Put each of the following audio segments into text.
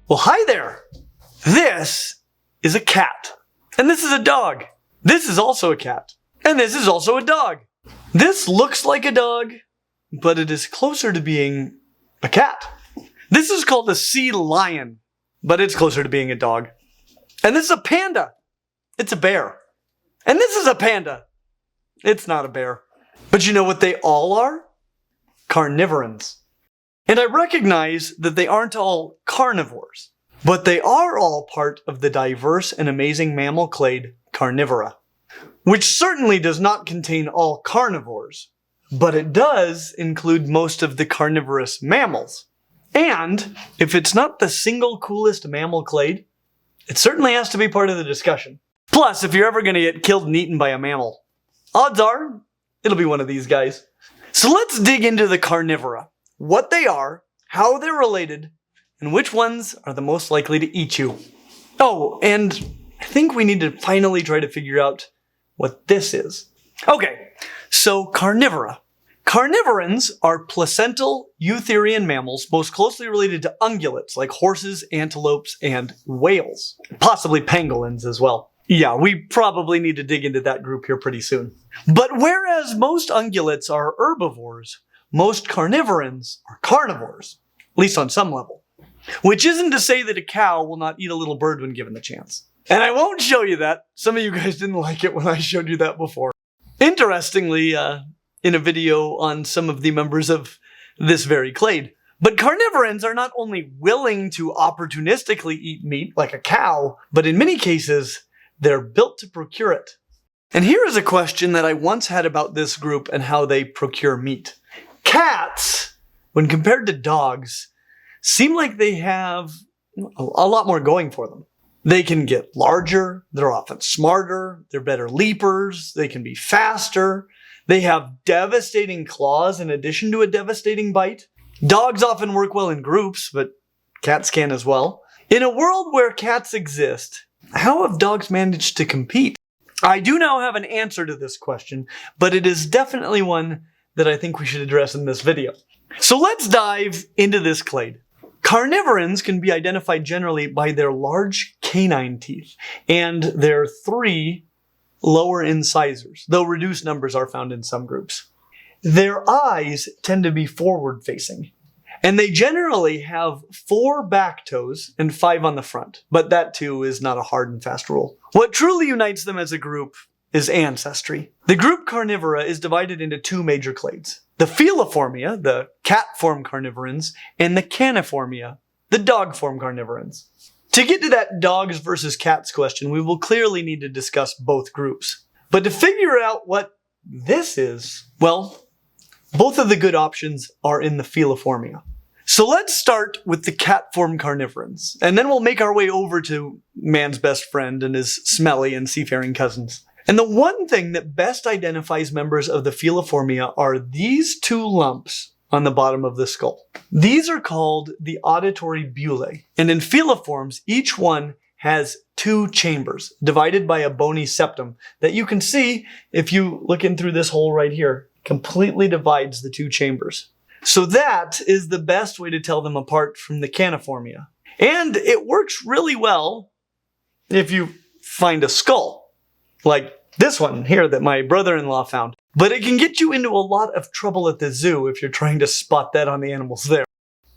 Well, hi there. This is a cat. And this is a dog. This is also a cat. And this is also a dog. This looks like a dog, but it is closer to being a cat. This is called a sea lion, but it's closer to being a dog. And this is a panda. It's a bear. And this is a panda. It's not a bear. But you know what they all are? Carnivorans. And I recognize that they aren't all carnivores, but they are all part of the diverse and amazing mammal clade Carnivora, which certainly does not contain all carnivores, but it does include most of the carnivorous mammals. And if it's not the single coolest mammal clade, it certainly has to be part of the discussion. Plus, if you're ever going to get killed and eaten by a mammal, odds are it'll be one of these guys. So let's dig into the Carnivora. What they are, how they're related, and which ones are the most likely to eat you. Oh, and I think we need to finally try to figure out what this is. Okay, so Carnivora. Carnivorans are placental eutherian mammals most closely related to ungulates like horses, antelopes, and whales. Possibly pangolins as well. Yeah, we probably need to dig into that group here pretty soon. But whereas most ungulates are herbivores, most carnivorans are carnivores, at least on some level. Which isn't to say that a cow will not eat a little bird when given the chance. And I won't show you that. Some of you guys didn't like it when I showed you that before. Interestingly, in a video on some of the members of this very clade. But carnivorans are not only willing to opportunistically eat meat like a cow, but in many cases, they're built to procure it. And here is a question that I once had about this group and how they procure meat. Cats, when compared to dogs, seem like they have a lot more going for them. They can get larger, they're often smarter, they're better leapers, they can be faster, they have devastating claws in addition to a devastating bite. Dogs often work well in groups, but cats can as well. In a world where cats exist, how have dogs managed to compete? I do now have an answer to this question, but it is definitely one that I think we should address in this video. So let's dive into this clade. Carnivorans can be identified generally by their large canine teeth and their 3 lower incisors, though reduced numbers are found in some groups. Their eyes tend to be forward-facing, and they generally have 4 back toes and 5 on the front, but that too is not a hard and fast rule. What truly unites them as a group is ancestry. The group Carnivora is divided into 2 major clades. The Feliformia, the cat-form carnivorans, and the Caniformia, the dog-form carnivorans. To get to that dogs versus cats question, we will clearly need to discuss both groups. But to figure out what this is, well, both of the good options are in the Feliformia. So let's start with the cat-form carnivorans, and then we'll make our way over to man's best friend and his smelly and seafaring cousins. And the one thing that best identifies members of the Feliformia are these 2 lumps on the bottom of the skull. These are called the auditory bullae, and in feliforms, each one has 2 chambers divided by a bony septum that you can see if you look in through this hole right here. Completely divides the 2 chambers. So that is the best way to tell them apart from the Caniformia. And it works really well if you find a skull, like this one here that my brother-in-law found. But it can get you into a lot of trouble at the zoo if you're trying to spot that on the animals there.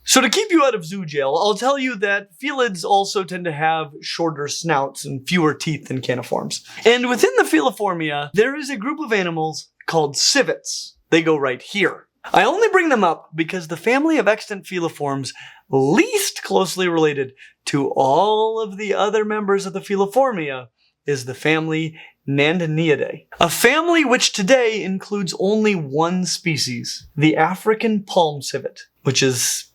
So to keep you out of zoo jail, I'll tell you that felids also tend to have shorter snouts and fewer teeth than caniforms. And within the Feliformia, there is a group of animals called civets. They go right here. I only bring them up because the family of extant feliforms least closely related to all of the other members of the Feliformia is the family Nandinidae, a family which today includes only 1 species, the African palm civet, which is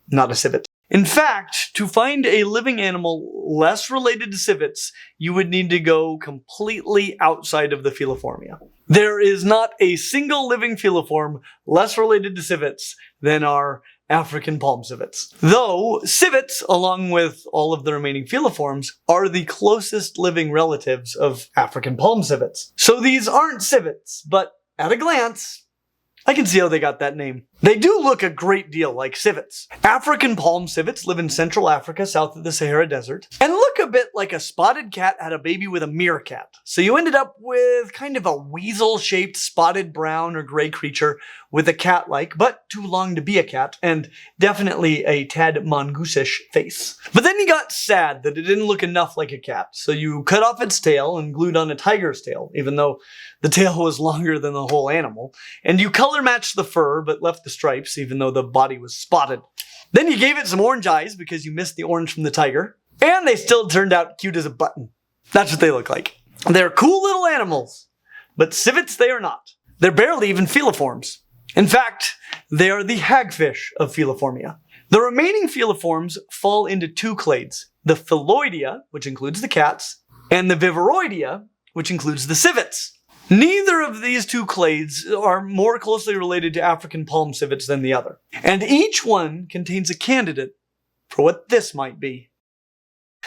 not a civet. In fact, to find a living animal less related to civets, you would need to go completely outside of the Feliformia. There is not a single living feliform less related to civets than our African palm civets. Though civets, along with all of the remaining feliforms, are the closest living relatives of African palm civets. So these aren't civets, but at a glance, I can see how they got that name. They do look a great deal like civets. African palm civets live in Central Africa south of the Sahara Desert and look a bit like a spotted cat had a baby with a meerkat. So you ended up with kind of a weasel-shaped spotted brown or gray creature with a cat-like, but too long to be a cat, and definitely a tad mongoose-ish face. But then you got sad that it didn't look enough like a cat, so you cut off its tail and glued on a tiger's tail, even though the tail was longer than the whole animal, and you color matched the fur but left the stripes even though the body was spotted. Then you gave it some orange eyes because you missed the orange from the tiger, and they still turned out cute as a button. That's what they look like. They're cool little animals, but civets they are not. They're barely even feliforms. In fact, they are the hagfish of Feliformia. The remaining feliforms fall into two clades, the Pheloidea, which includes the cats, and the Viverridae, which includes the civets. Neither of these two clades are more closely related to African palm civets than the other, and each one contains a candidate for what this might be.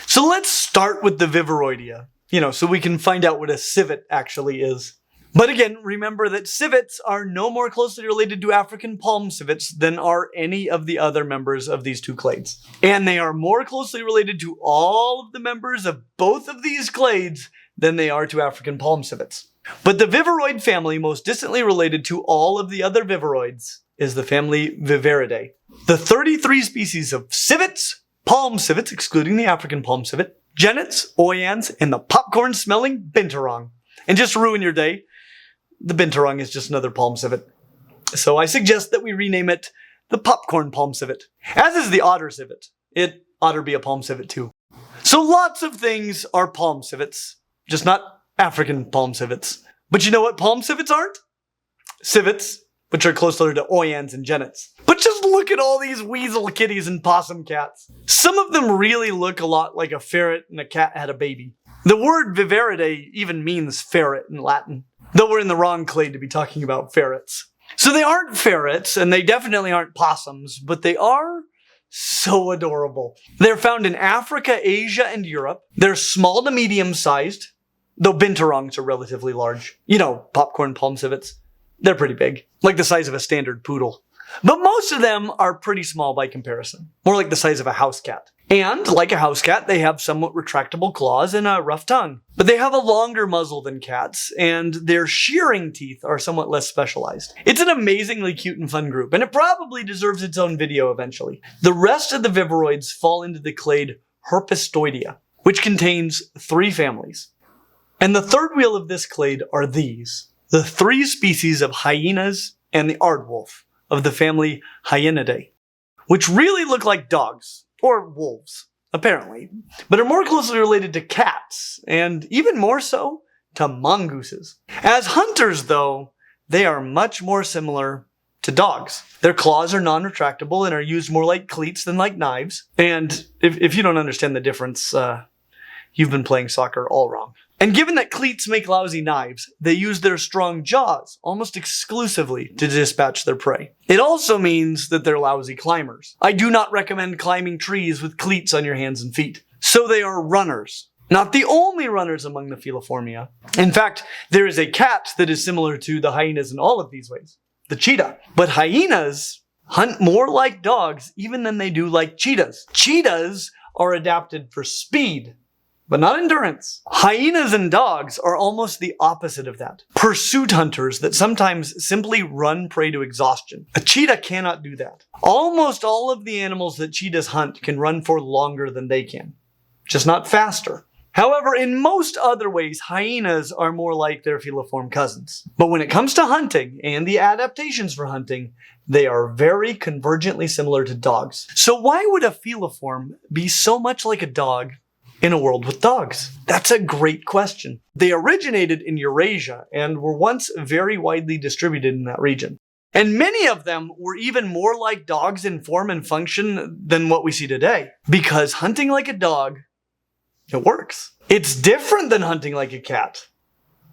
So let's start with the Viverridae, so we can find out what a civet actually is. But again, remember that civets are no more closely related to African palm civets than are any of the other members of these two clades. And they are more closely related to all of the members of both of these clades than they are to African palm civets. But the viverroid family most distantly related to all of the other viverroids is the family Viverridae. The 33 species of civets, palm civets, excluding the African palm civet, genets, oyans, and the popcorn-smelling binturong. And just to ruin your day, the binturong is just another palm civet. So I suggest that we rename it the popcorn palm civet, as is the otter civet. It ought to be a palm civet too. So lots of things are palm civets, just not African palm civets. But you know what palm civets aren't? Civets, which are closer to oyans and genets. But just look at all these weasel kitties and possum cats. Some of them really look a lot like a ferret and a cat had a baby. The word Viverridae even means ferret in Latin, though we're in the wrong clade to be talking about ferrets. So they aren't ferrets, and they definitely aren't possums, but they are so adorable. They're found in Africa, Asia, and Europe. They're small to medium-sized, though binturongs are relatively large. Popcorn palm civets. They're pretty big, like the size of a standard poodle. But most of them are pretty small by comparison, more like the size of a house cat. And, like a house cat, they have somewhat retractable claws and a rough tongue. But they have a longer muzzle than cats, and their shearing teeth are somewhat less specialized. It's an amazingly cute and fun group, and it probably deserves its own video eventually. The rest of the viverroids fall into the clade Herpistoidea, which contains 3 families. And the third wheel of this clade are these, the 3 species of hyenas and the aardwolf of the family Hyenidae, which really look like dogs, or wolves, apparently, but are more closely related to cats, and even more so to mongooses. As hunters, though, they are much more similar to dogs. Their claws are non-retractable and are used more like cleats than like knives, and if you don't understand the difference, you've been playing soccer all wrong. And given that cleats make lousy knives, they use their strong jaws almost exclusively to dispatch their prey. It also means that they're lousy climbers. I do not recommend climbing trees with cleats on your hands and feet. So they are runners. Not the only runners among the Feliformia. In fact, there is a cat that is similar to the hyenas in all of these ways, the cheetah. But hyenas hunt more like dogs even than they do like cheetahs. Cheetahs are adapted for speed, but not endurance. Hyenas and dogs are almost the opposite of that. Pursuit hunters that sometimes simply run prey to exhaustion. A cheetah cannot do that. Almost all of the animals that cheetahs hunt can run for longer than they can, just not faster. However, in most other ways, hyenas are more like their feliform cousins. But when it comes to hunting and the adaptations for hunting, they are very convergently similar to dogs. So why would a feliform be so much like a dog in a world with dogs? That's a great question. They originated in Eurasia and were once very widely distributed in that region. And many of them were even more like dogs in form and function than what we see today. Because hunting like a dog, it works. It's different than hunting like a cat,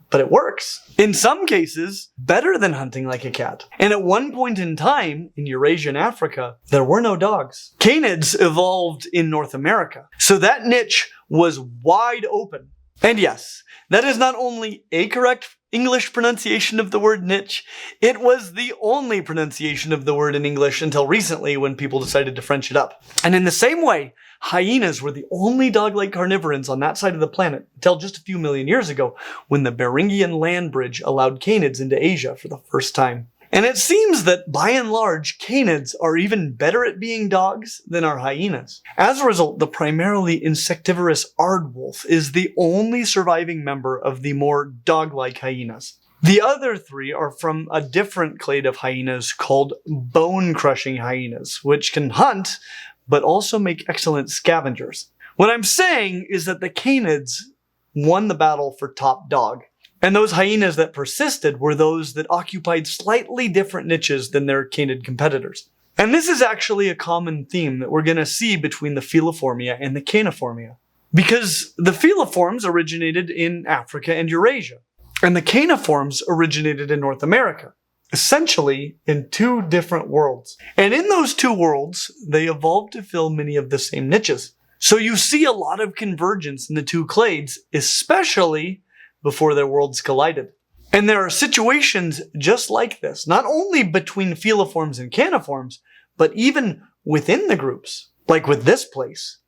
but it works. In some cases, better than hunting like a cat. And at one point in time, in Eurasia and Africa, there were no dogs. Canids evolved in North America. So that niche was wide open. And yes, that is not only a correct English pronunciation of the word niche. It was the only pronunciation of the word in English until recently when people decided to French it up. And in the same way, hyenas were the only dog-like carnivorans on that side of the planet until just a few million years ago when the Beringian land bridge allowed canids into Asia for the first time. And it seems that, by and large, canids are even better at being dogs than our hyenas. As a result, the primarily insectivorous aardwolf is the only surviving member of the more dog-like hyenas. The other three are from a different clade of hyenas called bone-crushing hyenas, which can hunt, but also make excellent scavengers. What I'm saying is that the canids won the battle for top dog. And those hyenas that persisted were those that occupied slightly different niches than their canid competitors. And this is actually a common theme that we're going to see between the Feliformia and the Caniformia. Because the Feliforms originated in Africa and Eurasia, and the Caniforms originated in North America, essentially in two different worlds. And in those two worlds, they evolved to fill many of the same niches. So you see a lot of convergence in the two clades, especially before their worlds collided. And there are situations just like this, not only between Feliforms and Caniforms, but even within the groups, like with this place,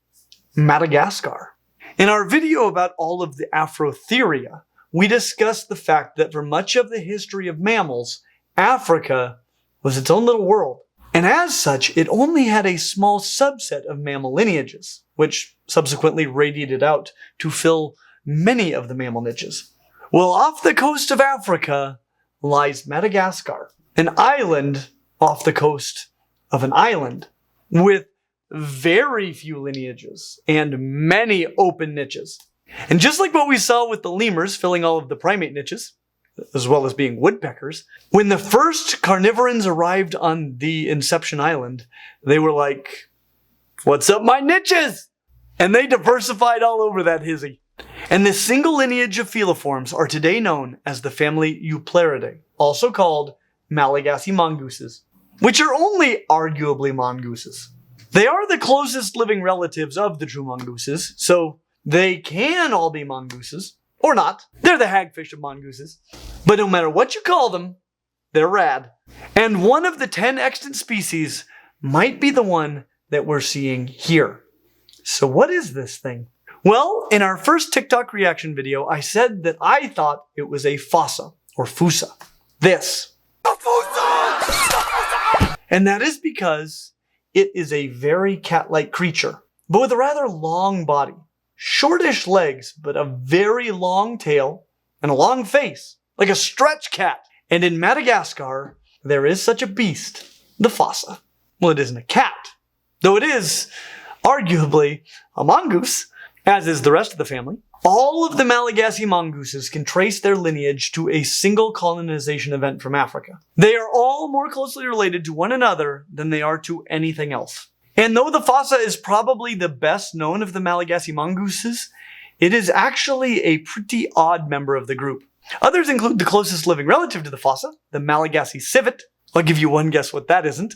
Madagascar. In our video about all of the Afrotheria, we discussed the fact that for much of the history of mammals, Africa was its own little world. And as such, it only had a small subset of mammal lineages, which subsequently radiated out to fill many of the mammal niches. Well, off the coast of Africa lies Madagascar, an island off the coast of an island with very few lineages and many open niches. And just like what we saw with the lemurs filling all of the primate niches, as well as being woodpeckers, when the first carnivorans arrived on the Inception Island, they were like, "What's up, my niches?" And they diversified all over that hizzy. And this single lineage of Feliforms are today known as the family Eupleridae, also called Malagasy mongooses, which are only arguably mongooses. They are the closest living relatives of the true mongooses, so they can all be mongooses, or not. They're the hagfish of mongooses. But no matter what you call them, they're rad. And one of the 10 extant species might be the one that we're seeing here. So what is this thing? Well, in our first TikTok reaction video, I said that I thought it was a fossa, or fossa. This. And that is because it is a very cat-like creature, but with a rather long body. Shortish legs, but a very long tail, and a long face, like a stretch cat. And in Madagascar, there is such a beast, the fossa. Well, it isn't a cat, though it is arguably a mongoose, as is the rest of the family. All of the Malagasy mongooses can trace their lineage to a single colonization event from Africa. They are all more closely related to one another than they are to anything else. And though the fossa is probably the best known of the Malagasy mongooses, it is actually a pretty odd member of the group. Others include the closest living relative to the fossa, the Malagasy civet. I'll give you one guess what that isn't.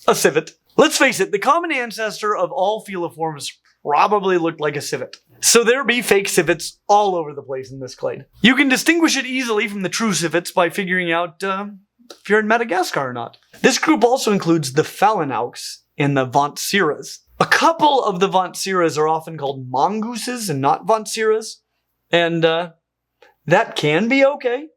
A civet. Let's face it, the common ancestor of all Feliforms probably looked like a civet. So there be fake civets all over the place in this clade. You can distinguish it easily from the true civets by figuring out if you're in Madagascar or not. This group also includes the Phalanaux and the Vontsiras. A couple of the Vontsiras are often called mongooses and not Vontsiras, and that can be okay.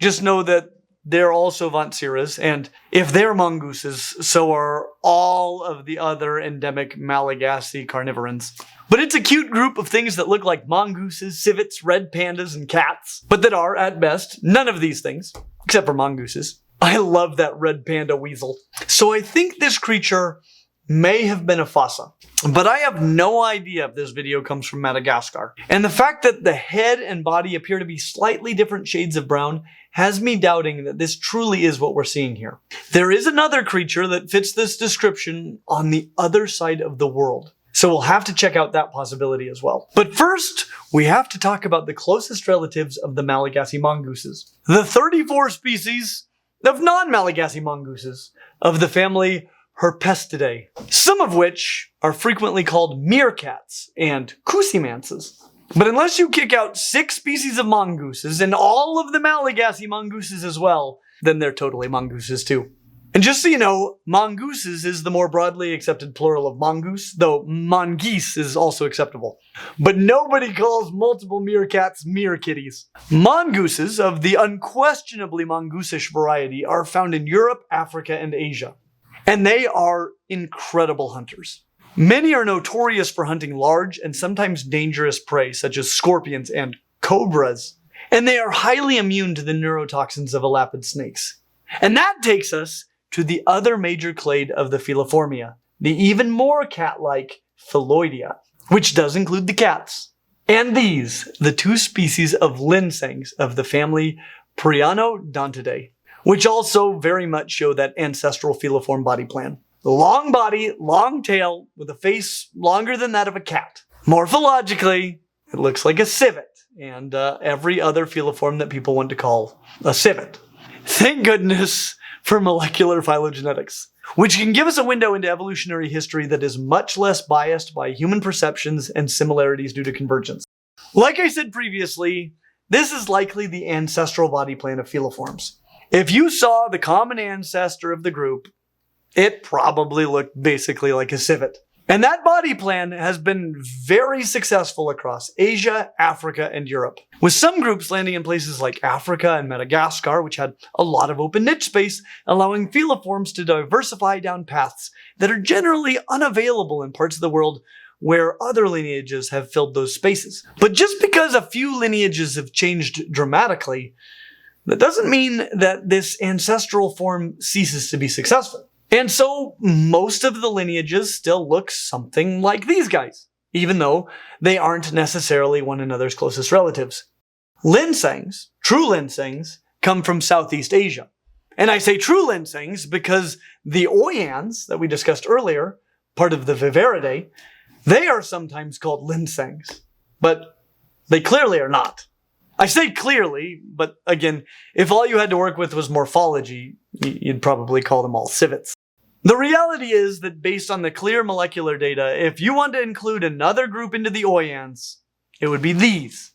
Just know that they're also Vontsiras, and if they're mongooses, so are all of the other endemic Malagasy carnivorans. But it's a cute group of things that look like mongooses, civets, red pandas, and cats, but that are, at best, none of these things, except for mongooses. I love that red panda weasel. So I think this creature may have been a fossa, but I have no idea if this video comes from Madagascar. And the fact that the head and body appear to be slightly different shades of brown has me doubting that this truly is what we're seeing here. There is another creature that fits this description on the other side of the world, so we'll have to check out that possibility as well. But first, we have to talk about the closest relatives of the Malagasy mongooses. The 34 species of non-Malagasy mongooses of the family Herpestidae, some of which are frequently called meerkats and cusimanses. But unless you kick out 6 species of mongooses and all of the Malagasy mongooses as well, then they're totally mongooses too. And just so you know, mongooses is the more broadly accepted plural of mongoose, though mongoose is also acceptable. But nobody calls multiple meerkats meerkitties. Mongooses of the unquestionably mongoosish variety are found in Europe, Africa, and Asia. And they are incredible hunters. Many are notorious for hunting large and sometimes dangerous prey, such as scorpions and cobras. And they are highly immune to the neurotoxins of elapid snakes. And that takes us to the other major clade of the Feliformia, the even more cat-like Phyloidea, which does include the cats. And these, the 2 species of Linsangs of the family Prianodontidae, which also very much show that ancestral feliform body plan. Long body, long tail, with a face longer than that of a cat. Morphologically, it looks like a civet, and every other feliform that people want to call a civet. Thank goodness for molecular phylogenetics, which can give us a window into evolutionary history that is much less biased by human perceptions and similarities due to convergence. Like I said previously, this is likely the ancestral body plan of feliforms. If you saw the common ancestor of the group, it probably looked basically like a civet. And that body plan has been very successful across Asia, Africa, and Europe, with some groups landing in places like Africa and Madagascar, which had a lot of open niche space, allowing feliforms to diversify down paths that are generally unavailable in parts of the world where other lineages have filled those spaces. But just because a few lineages have changed dramatically, that doesn't mean that this ancestral form ceases to be successful. And so most of the lineages still look something like these guys, even though they aren't necessarily one another's closest relatives. Linsangs, true Linsangs, come from Southeast Asia. And I say true Linsangs because the Oyans that we discussed earlier, part of the Viverridae, they are sometimes called Linsangs, but they clearly are not. I say clearly, but again, if all you had to work with was morphology, you'd probably call them all civets. The reality is that based on the clear molecular data, if you want to include another group into the Oyans, it would be these,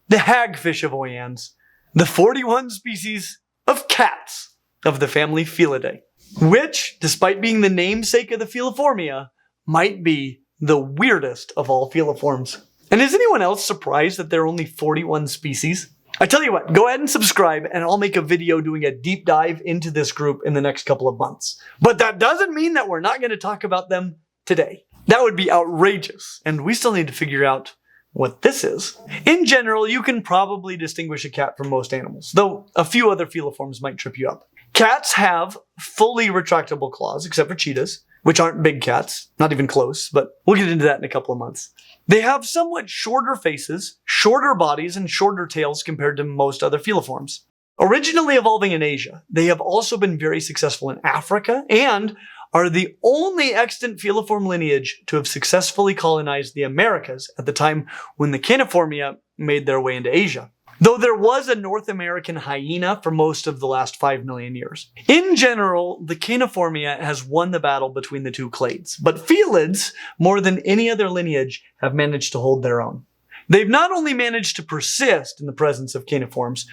the hagfish of Oyans, the 41 species of cats of the family Felidae, which, despite being the namesake of the Feliformia, might be the weirdest of all feliforms. And is anyone else surprised that there are only 41 species? I tell you what, go ahead and subscribe and I'll make a video doing a deep dive into this group in the next couple of months. But that doesn't mean that we're not going to talk about them today. That would be outrageous, and we still need to figure out what this is. In general, you can probably distinguish a cat from most animals, though a few other feliforms might trip you up. Cats have fully retractable claws, except for cheetahs, which aren't big cats, not even close, but we'll get into that in a couple of months. They have somewhat shorter faces, shorter bodies, and shorter tails compared to most other feliforms. Originally evolving in Asia, they have also been very successful in Africa and are the only extant feliform lineage to have successfully colonized the Americas at the time when the Caniformia made their way into Asia. Though there was a North American hyena for most of the last 5 million years. In general, the Caniformia has won the battle between the two clades, but felids, more than any other lineage, have managed to hold their own. They've not only managed to persist in the presence of caniforms,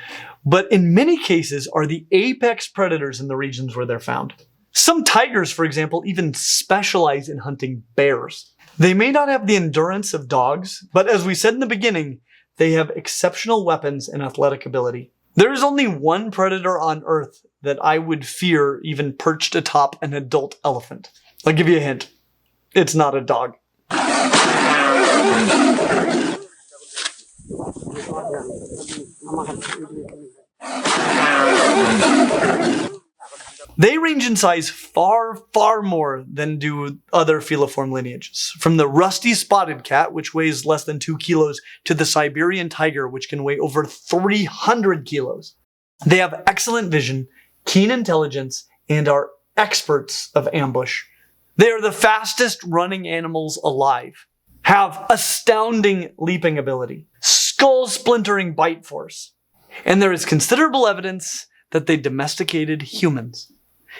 but in many cases are the apex predators in the regions where they're found. Some tigers, for example, even specialize in hunting bears. They may not have the endurance of dogs, but as we said in the beginning, they have exceptional weapons and athletic ability. There is only one predator on Earth that I would fear even perched atop an adult elephant. I'll give you a hint. It's not a dog. They range in size far, far more than do other feliform lineages. From the rusty spotted cat, which weighs less than 2 kilos, to the Siberian tiger, which can weigh over 300 kilos. They have excellent vision, keen intelligence, and are experts of ambush. They are the fastest running animals alive, have astounding leaping ability, skull-splintering bite force, and there is considerable evidence that they domesticated humans.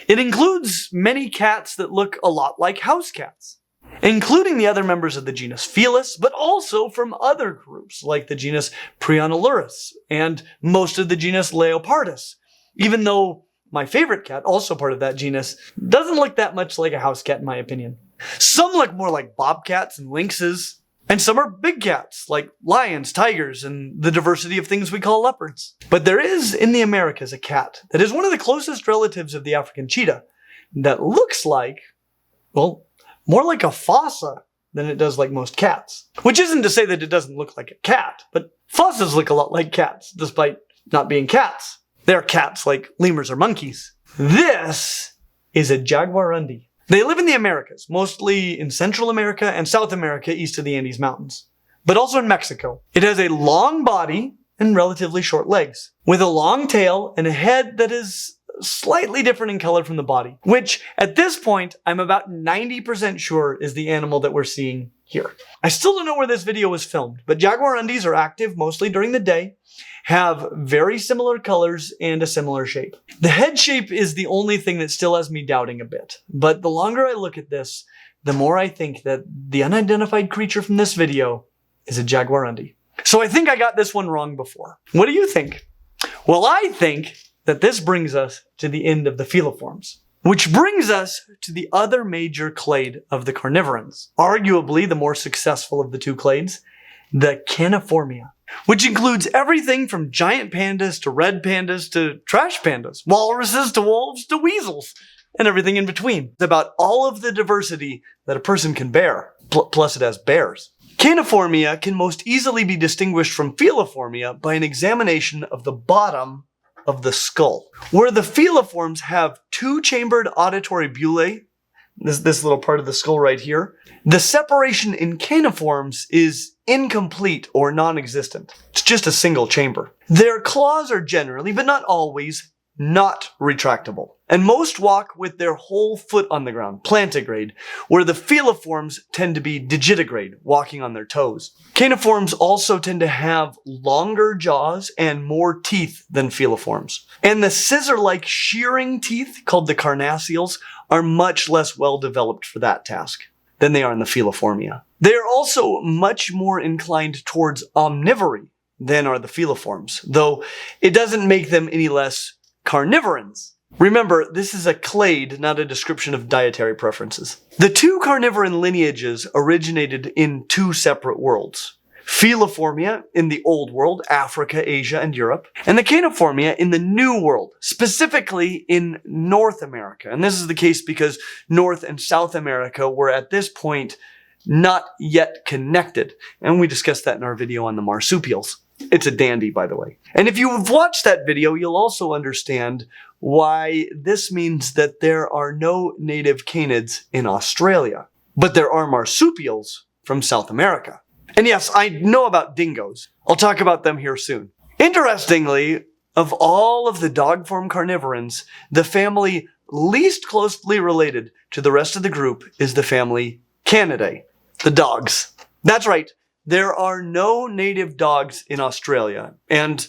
It includes many cats that look a lot like house cats. including the other members of the genus Felis, but also from other groups like the genus Prionolorus and most of the genus Leopardus, even though my favorite cat, also part of that genus, doesn't look that much like a house cat in my opinion. Some look more like bobcats and lynxes, and some are big cats like lions, tigers, and the diversity of things we call leopards. But there is in the Americas a cat that is one of the closest relatives of the African cheetah that looks like, well, more like a fossa than it does like most cats. Which isn't to say that it doesn't look like a cat, but fossas look a lot like cats, despite not being cats. They're cats like lemurs or monkeys. This is a Jaguarundi. They live in the Americas, mostly in Central America and South America east of the Andes Mountains, but also in Mexico. It has a long body and relatively short legs, with a long tail and a head that is slightly different in color from the body, which at this point, I'm about 90% sure is the animal that we're seeing here. I still don't know where this video was filmed, but Jaguarundis are active mostly during the day, have very similar colors and a similar shape. The head shape is the only thing that still has me doubting a bit, but the longer I look at this, the more I think that the unidentified creature from this video is a Jaguarundi. So I think I got this one wrong before. What do you think? Well, I think that this brings us to the end of the feliforms, which brings us to the other major clade of the carnivorans, arguably the more successful of the two clades, the Caniformia, which includes everything from giant pandas to red pandas to trash pandas, walruses to wolves to weasels, and everything in between. It's about all of the diversity that a person can bear, plus it has bears. Caniformia can most easily be distinguished from Feliformia by an examination of the bottom of the skull, where the feliforms have two-chambered auditory bullae, this little part of the skull right here. The separation in caniforms is incomplete or non-existent. It's just a single chamber. Their claws are generally, but not always, not retractable. And most walk with their whole foot on the ground, plantigrade, where the feliforms tend to be digitigrade, walking on their toes. Caniforms also tend to have longer jaws and more teeth than feliforms. And the scissor-like shearing teeth, called the carnassials, are much less well developed for that task than they are in the Feliformia. They are also much more inclined towards omnivory than are the feliforms, though it doesn't make them any less carnivorans. Remember, this is a clade, not a description of dietary preferences. The two carnivoran lineages originated in two separate worlds. Feliformia in the Old World, Africa, Asia, and Europe, and the Caniformia in the New World, specifically in North America. And this is the case because North and South America were at this point not yet connected. And we discussed that in our video on the marsupials. It's a dandy, by the way. And if you've watched that video, you'll also understand why this means that there are no native canids in Australia, but there are marsupials from South America. And yes, I know about dingoes. I'll talk about them here soon. Interestingly, of all of the dog-form carnivorans, the family least closely related to the rest of the group is the family Canidae, the dogs. That's right, there are no native dogs in Australia, and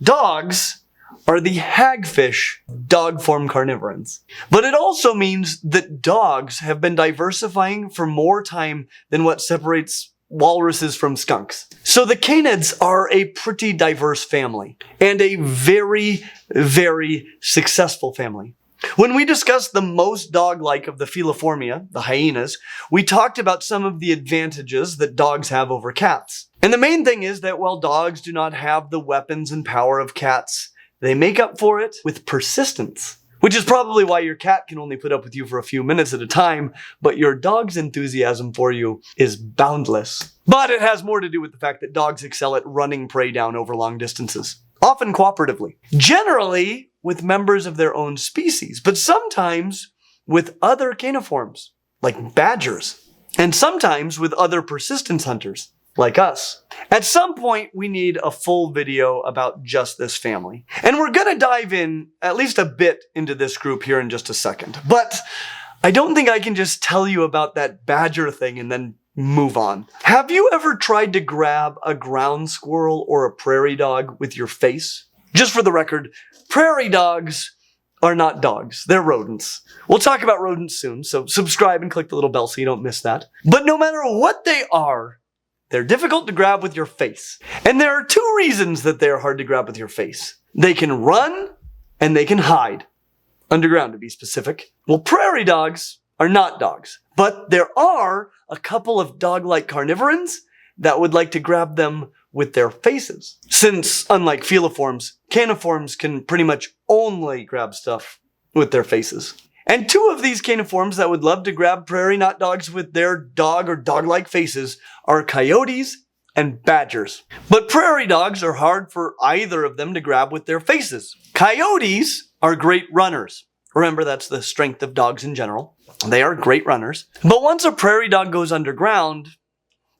dogs are the hagfish dog-form carnivorans. But it also means that dogs have been diversifying for more time than what separates walruses from skunks. So the canids are a pretty diverse family, and a very, very successful family. When we discussed the most dog-like of the Feliformia, the hyenas, we talked about some of the advantages that dogs have over cats. And the main thing is that while dogs do not have the weapons and power of cats, they make up for it with persistence. Which is probably why your cat can only put up with you for a few minutes at a time, but your dog's enthusiasm for you is boundless. But it has more to do with the fact that dogs excel at running prey down over long distances, often cooperatively. Generally with members of their own species, but sometimes with other caniforms, like badgers, and sometimes with other persistence hunters, like us. At some point, we need a full video about just this family. And we're gonna dive in at least a bit into this group here in just a second. But I don't think I can just tell you about that badger thing and then move on. Have you ever tried to grab a ground squirrel or a prairie dog with your face? Just for the record, prairie dogs are not dogs. They're rodents. We'll talk about rodents soon, so subscribe and click the little bell so you don't miss that. But no matter what they are, they're difficult to grab with your face. And there are two reasons that they're hard to grab with your face. They can run and they can hide. Underground, to be specific. Well, prairie dogs are not dogs, but there are a couple of dog-like carnivorans that would like to grab them with their faces. Since, unlike feliforms, caniforms can pretty much only grab stuff with their faces. And two of these caniforms that would love to grab prairie not dogs with their dog or dog-like faces are coyotes and badgers. But prairie dogs are hard for either of them to grab with their faces. Coyotes are great runners. Remember, that's the strength of dogs in general. They are great runners. But once a prairie dog goes underground,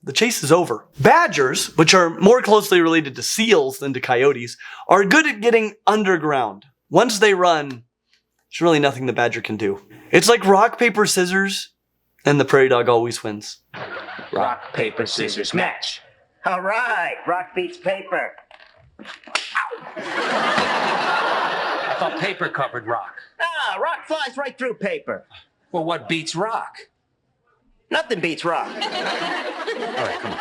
the chase is over. Badgers, which are more closely related to seals than to coyotes, are good at getting underground. Once they run, there's really nothing the badger can do. It's like rock, paper, scissors, and the prairie dog always wins. Rock, paper, scissors, match. All right, rock beats paper. I thought paper covered rock. Ah, rock flies right through paper. Well, what beats rock? Nothing beats rock. All right, come on.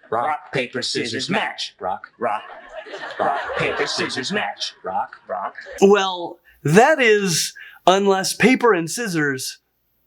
Rock, paper, scissors, match. Rock, Rock, paper, scissors, match. Rock. Well, that is unless paper and scissors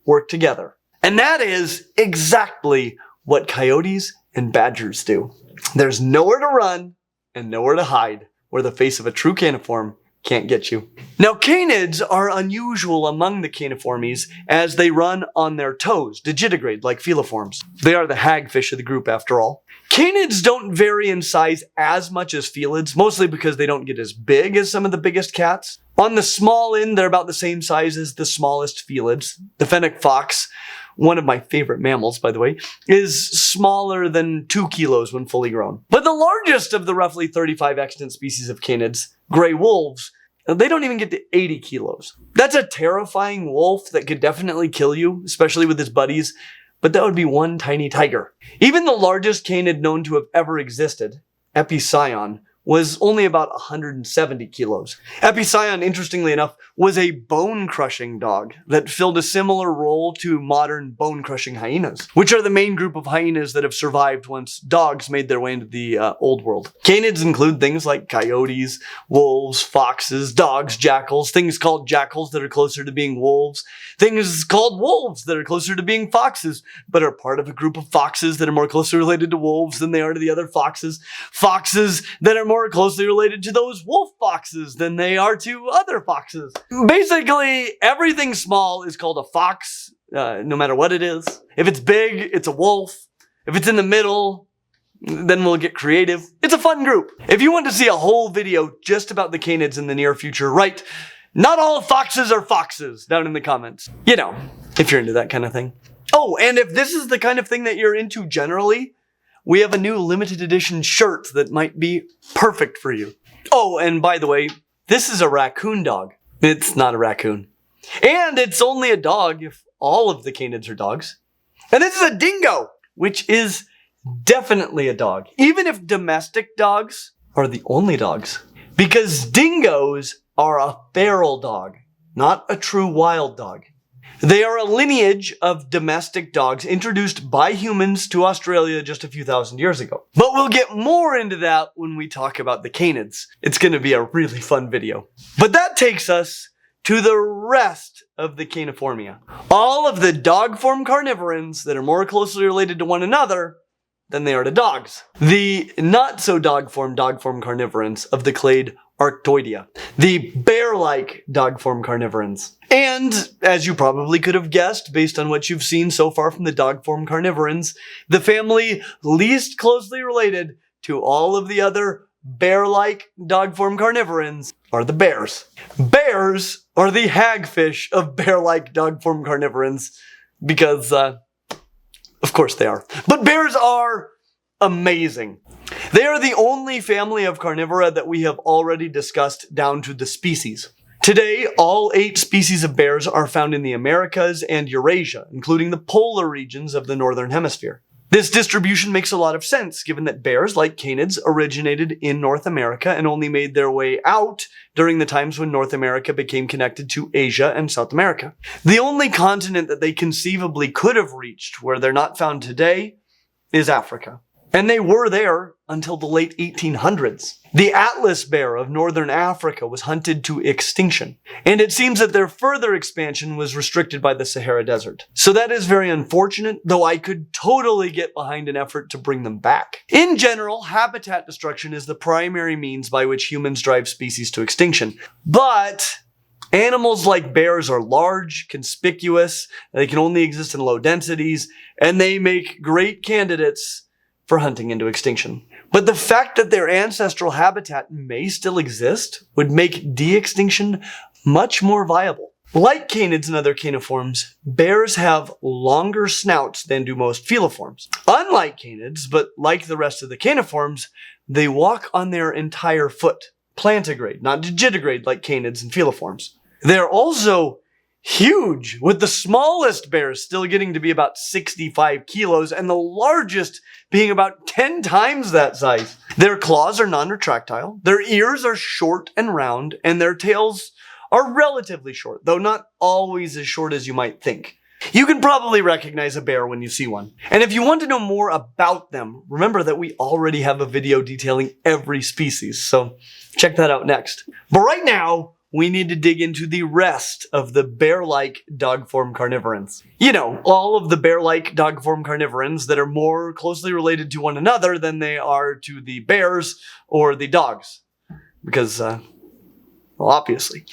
work together. And that is exactly what coyotes and badgers do. There's nowhere to run and nowhere to hide where the face of a true caniform can't get you. Now, canids are unusual among the caniformes as they run on their toes, digitigrade like feliforms. They are the hagfish of the group after all. Canids don't vary in size as much as felids, mostly because they don't get as big as some of the biggest cats. On the small end, they're about the same size as the smallest felids. The fennec fox, one of my favorite mammals, by the way, is smaller than 2 kilos when fully grown. But the largest of the roughly 35 extant species of canids, gray wolves, they don't even get to 80 kilos. That's a terrifying wolf that could definitely kill you, especially with his buddies, but that would be one tiny tiger. Even the largest canid known to have ever existed, Epicyon, was only about 170 kilos. Epicyon, interestingly enough, was a bone-crushing dog that filled a similar role to modern bone-crushing hyenas, which are the main group of hyenas that have survived once dogs made their way into the old world. Canids include things like coyotes, wolves, foxes, dogs, jackals, things called jackals that are closer to being wolves, things called wolves that are closer to being foxes, but are part of a group of foxes that are more closely related to wolves than they are to the other foxes, foxes that are more closely related to those wolf foxes than they are to other foxes. Basically, everything small is called a fox, no matter what it is. If it's big, it's a wolf. If it's in the middle, then we'll get creative. It's a fun group. If you want to see a whole video just about the canids in the near future, write, "Not all foxes are foxes," down in the comments. You know, if you're into that kind of thing. Oh, and if this is the kind of thing that you're into generally, we have a new limited edition shirt that might be perfect for you. Oh, and by the way, this is a raccoon dog. It's not a raccoon. And it's only a dog if all of the canids are dogs. And this is a dingo, which is definitely a dog, even if domestic dogs are the only dogs. Because dingoes are a feral dog, not a true wild dog. They are a lineage of domestic dogs introduced by humans to Australia just a few thousand years ago. But we'll get more into that when we talk about the canids. It's going to be a really fun video. But that takes us to the rest of the Caniformia. All of the dog-form carnivorans that are more closely related to one another than they are to dogs. The not-so-dog-form carnivorans of the clade Arctoidea, the bear-like dog-form carnivorans. And, as you probably could have guessed based on what you've seen so far from the dog-form carnivorans, the family least closely related to all of the other bear-like dog-form carnivorans are the bears. Bears are the hagfish of bear-like dog-form carnivorans because, of course they are. But bears are amazing. They are the only family of carnivora that we have already discussed down to the species. Today, all 8 species of bears are found in the Americas and Eurasia, including the polar regions of the northern hemisphere. This distribution makes a lot of sense, given that bears, like canids, originated in North America and only made their way out during the times when North America became connected to Asia and South America. The only continent that they conceivably could have reached, where they're not found today, is Africa. And they were there until the late 1800s. The Atlas bear of northern Africa was hunted to extinction, and it seems that their further expansion was restricted by the Sahara Desert. So that is very unfortunate, though I could totally get behind an effort to bring them back. In general, habitat destruction is the primary means by which humans drive species to extinction. But animals like bears are large, conspicuous, they can only exist in low densities, and they make great candidates for hunting into extinction. But the fact that their ancestral habitat may still exist would make de-extinction much more viable. Like canids and other caniforms, bears have longer snouts than do most feliforms. Unlike canids, but like the rest of the caniforms, they walk on their entire foot. Plantigrade, not digitigrade like canids and feliforms. They're also huge, with the smallest bears still getting to be about 65 kilos and the largest being about 10 times that size. Their claws are non-retractile, their ears are short and round, and their tails are relatively short, though not always as short as you might think. You can probably recognize a bear when you see one. And if you want to know more about them, remember that we already have a video detailing every species, so check that out next. But right now, we need to dig into the rest of the bear-like dog-form carnivorans. You know, all of the bear-like dog-form carnivorans that are more closely related to one another than they are to the bears or the dogs. Because, well, obviously.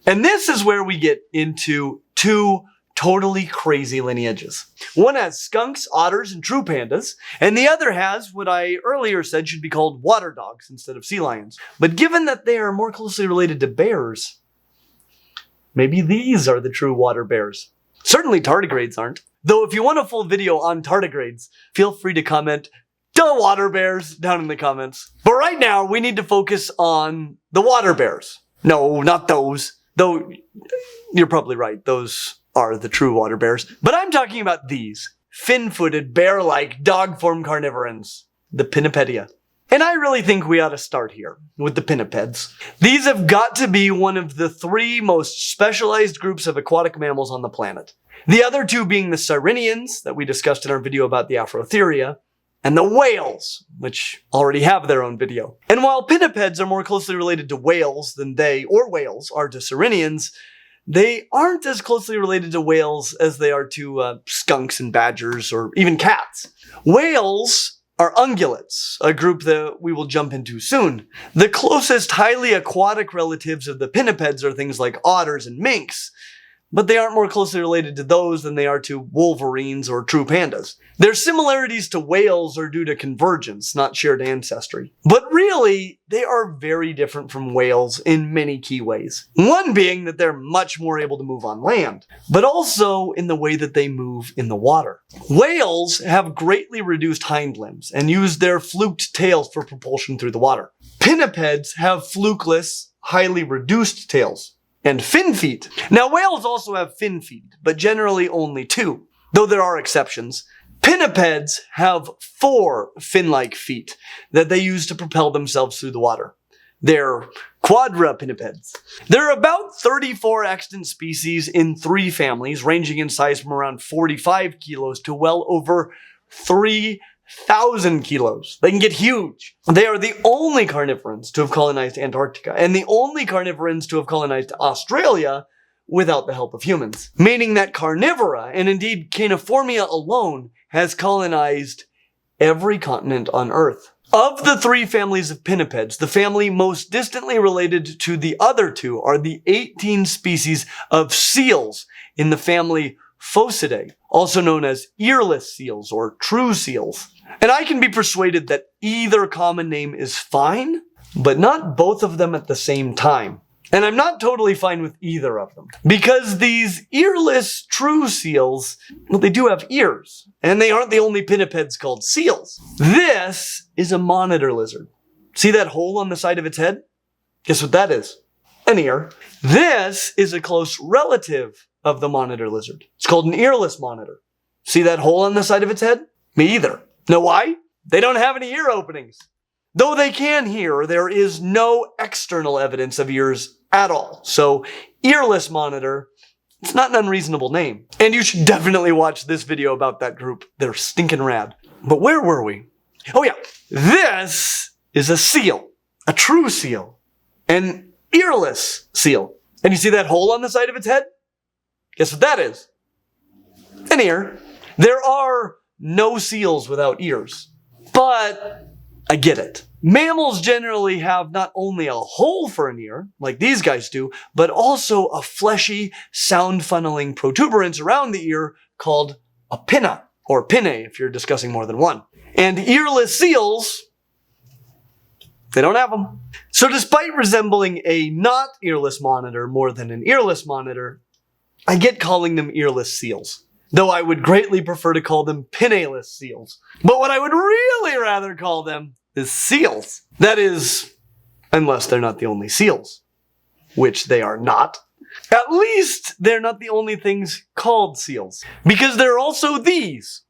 And this is where we get into two totally crazy lineages. One has skunks, otters, and true pandas, and the other has what I earlier said should be called water dogs instead of sea lions. But given that they are more closely related to bears, maybe these are the true water bears. Certainly tardigrades aren't. Though if you want a full video on tardigrades, feel free to comment "Duh, water bears" down in the comments. But right now, we need to focus on the water bears. No, not those. Though, you're probably right, those are the true water bears. But I'm talking about these fin-footed, bear-like, dog-form carnivorans, the Pinnipedia. And I really think we ought to start here with the Pinnipeds. These have got to be one of the three most specialized groups of aquatic mammals on the planet. The other two being the Sirenians, that we discussed in our video about the Afrotheria, and the whales, which already have their own video. And while Pinnipeds are more closely related to whales than they, or whales, are to Sirenians, they aren't as closely related to whales as they are to skunks and badgers or even cats. Whales are ungulates, a group that we will jump into soon. The closest highly aquatic relatives of the pinnipeds are things like otters and minks, but they aren't more closely related to those than they are to wolverines or true pandas. Their similarities to whales are due to convergence, not shared ancestry. But really, they are very different from whales in many key ways. One being that they're much more able to move on land, but also in the way that they move in the water. Whales have greatly reduced hind limbs and use their fluked tails for propulsion through the water. Pinnipeds have flukeless, highly reduced tails and fin feet. Now, whales also have fin feet, but generally only two, though there are exceptions. Pinnipeds have 4 fin-like feet that they use to propel themselves through the water. They're quadrupinnipeds. There are about 34 extant species in 3 families, ranging in size from around 45 kilos to well over 3,000 kilos. They can get huge. They are the only carnivorans to have colonized Antarctica, and the only carnivorans to have colonized Australia without the help of humans. Meaning that Carnivora, and indeed Caniformia alone, has colonized every continent on Earth. Of the 3 families of pinnipeds, the family most distantly related to the other 2 are the 18 species of seals in the family Phocidae, also known as earless seals or true seals. And I can be persuaded that either common name is fine, but not both of them at the same time. And I'm not totally fine with either of them. Because these earless true seals, well, they do have ears. And they aren't the only pinnipeds called seals. This is a monitor lizard. See that hole on the side of its head? Guess what that is? An ear. This is a close relative of the monitor lizard. It's called an earless monitor. See that hole on the side of its head? Me either. Know why? They don't have any ear openings. Though they can hear, there is no external evidence of ears at all. So, earless monitor, it's not an unreasonable name. And you should definitely watch this video about that group. They're stinking rad. But where were we? Oh yeah, this is a seal. A true seal. An earless seal. And you see that hole on the side of its head? Guess what that is? An ear. There are no seals without ears. But I get it. Mammals generally have not only a hole for an ear, like these guys do, but also a fleshy, sound-funneling protuberance around the ear called a pinna, or pinnae if you're discussing more than one. And earless seals, they don't have them. So despite resembling a not earless monitor more than an earless monitor, I get calling them earless seals. Though I would greatly prefer to call them pinnaeless seals. But what I would really rather call them is seals. That is, unless they're not the only seals. Which they are not. At least they're not the only things called seals. Because there are also these.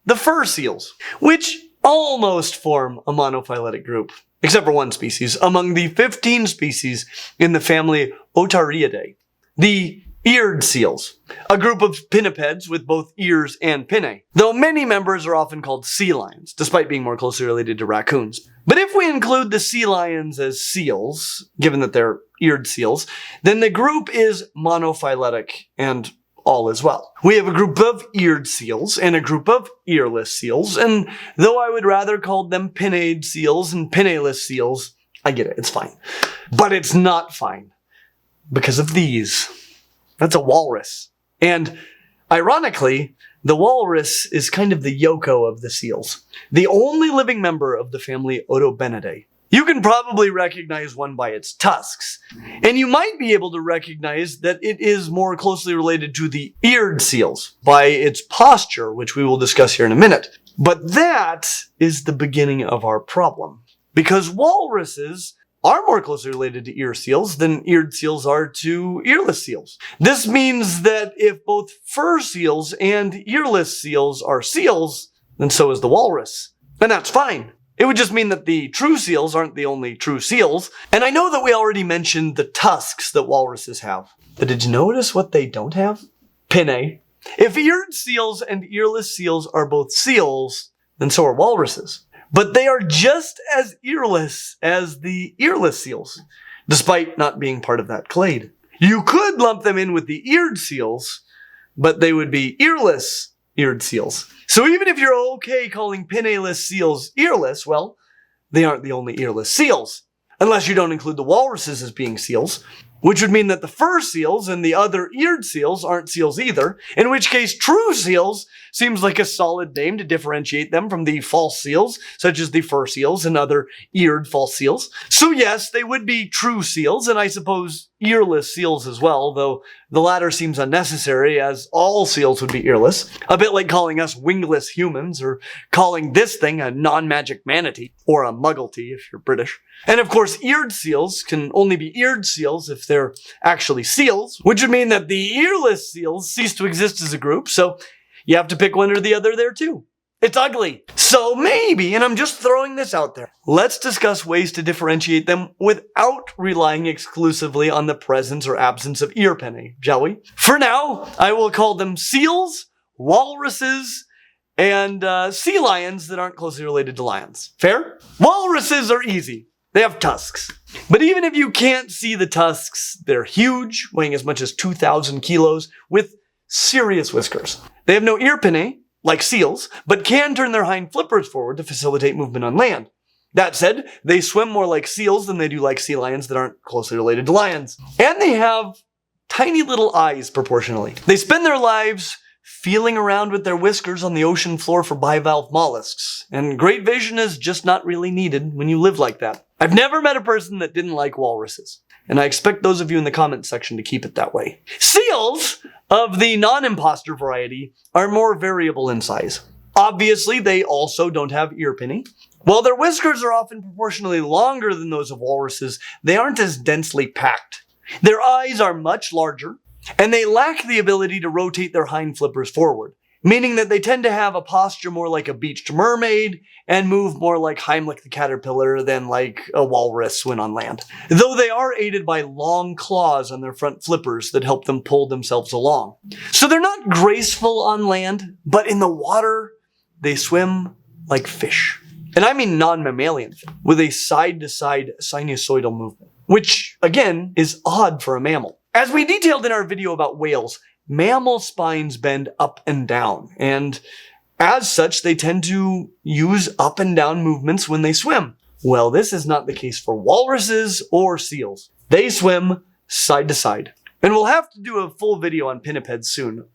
The fur seals. Which almost form a monophyletic group. Except for one species. Among the 15 species in the family Otariidae. The eared seals, a group of pinnipeds with both ears and pinnae, though many members are often called sea lions, despite being more closely related to raccoons. But if we include the sea lions as seals, given that they're eared seals, then the group is monophyletic and all is well. We have a group of eared seals and a group of earless seals, and though I would rather call them pinnaed seals and pinnaeless seals, I get it, it's fine. But it's not fine, because of these. That's a walrus. And ironically, the walrus is kind of the Yoko of the seals. The only living member of the family Odobenidae. You can probably recognize one by its tusks. And you might be able to recognize that it is more closely related to the eared seals by its posture, which we will discuss here in a minute. But that is the beginning of our problem. Because walruses are more closely related to ear seals than eared seals are to earless seals. This means that if both fur seals and earless seals are seals, then so is the walrus. And that's fine. It would just mean that the true seals aren't the only true seals. And I know that we already mentioned the tusks that walruses have. But did you notice what they don't have? Pinnae. If eared seals and earless seals are both seals, then so are walruses. But they are just as earless as the earless seals, despite not being part of that clade. You could lump them in with the eared seals, but they would be earless eared seals. So even if you're okay calling pinnaeless seals earless, well, they aren't the only earless seals. Unless you don't include the walruses as being seals, which would mean that the fur seals and the other eared seals aren't seals either, in which case true seals seems like a solid name to differentiate them from the false seals, such as the fur seals and other eared false seals. So yes, they would be true seals, and I suppose earless seals as well, though the latter seems unnecessary, as all seals would be earless. A bit like calling us wingless humans, or calling this thing a non-magic manatee, or a muggle-tea if you're British. And of course, eared seals can only be eared seals if they're actually seals, which would mean that the earless seals cease to exist as a group, so you have to pick one or the other there too. It's ugly. So maybe, and I'm just throwing this out there, let's discuss ways to differentiate them without relying exclusively on the presence or absence of ear pinnae, shall we? For now, I will call them seals, walruses, and sea lions that aren't closely related to lions. Fair? Walruses are easy. They have tusks. But even if you can't see the tusks, they're huge, weighing as much as 2,000 kilos, with serious whiskers. They have no ear pinnae, like seals, but can turn their hind flippers forward to facilitate movement on land. That said, they swim more like seals than they do like sea lions that aren't closely related to lions. And they have tiny little eyes proportionally. They spend their lives feeling around with their whiskers on the ocean floor for bivalve mollusks, and great vision is just not really needed when you live like that. I've never met a person that didn't like walruses, and I expect those of you in the comments section to keep it that way. Seals of the non-imposter variety are more variable in size. Obviously, they also don't have ear pinnae. While their whiskers are often proportionally longer than those of walruses, they aren't as densely packed. Their eyes are much larger, and they lack the ability to rotate their hind flippers forward. meaning that they tend to have a posture more like a beached mermaid and move more like Heimlich the caterpillar than like a walrus when on land. Though they are aided by long claws on their front flippers that help them pull themselves along. So they're not graceful on land, but in the water, they swim like fish. And I mean non-mammalian, with a side-to-side sinusoidal movement, which, again, is odd for a mammal. As we detailed in our video about whales, mammal spines bend up and down, and as such, they tend to use up and down movements when they swim. Well, this is not the case for walruses or seals. They swim side to side. And we'll have to do a full video on pinnipeds soon.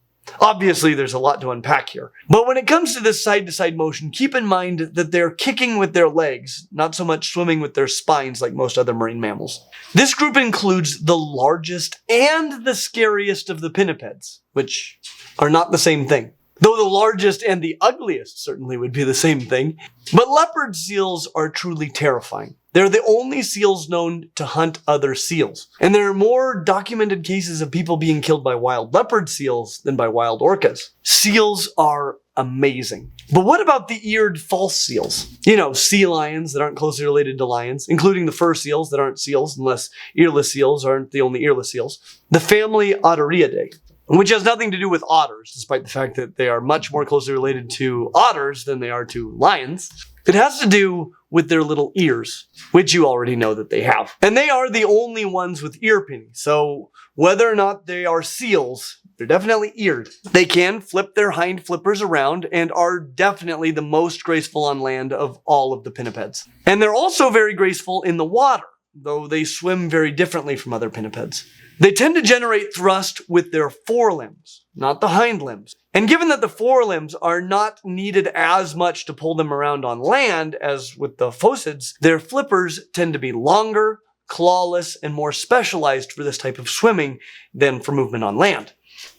Obviously, there's a lot to unpack here. But when it comes to this side-to-side motion, keep in mind that they're kicking with their legs, not so much swimming with their spines like most other marine mammals. This group includes the largest and the scariest of the pinnipeds, which are not the same thing. Though the largest and the ugliest certainly would be the same thing. But leopard seals are truly terrifying. They're the only seals known to hunt other seals. And there are more documented cases of people being killed by wild leopard seals than by wild orcas. Seals are amazing. But what about the eared false seals? You know, sea lions that aren't closely related to lions, including the fur seals that aren't seals, unless earless seals aren't the only earless seals. The family Otteriidae, which has nothing to do with otters, despite the fact that they are much more closely related to otters than they are to lions. It has to do with their little ears, which you already know that they have. And they are the only ones with ear pinning, so whether or not they are seals, they're definitely eared. They can flip their hind flippers around and are definitely the most graceful on land of all of the pinnipeds. And they're also very graceful in the water, though they swim very differently from other pinnipeds. They tend to generate thrust with their forelimbs, not the hind limbs. And given that the forelimbs are not needed as much to pull them around on land as with the phocids, their flippers tend to be longer, clawless, and more specialized for this type of swimming than for movement on land.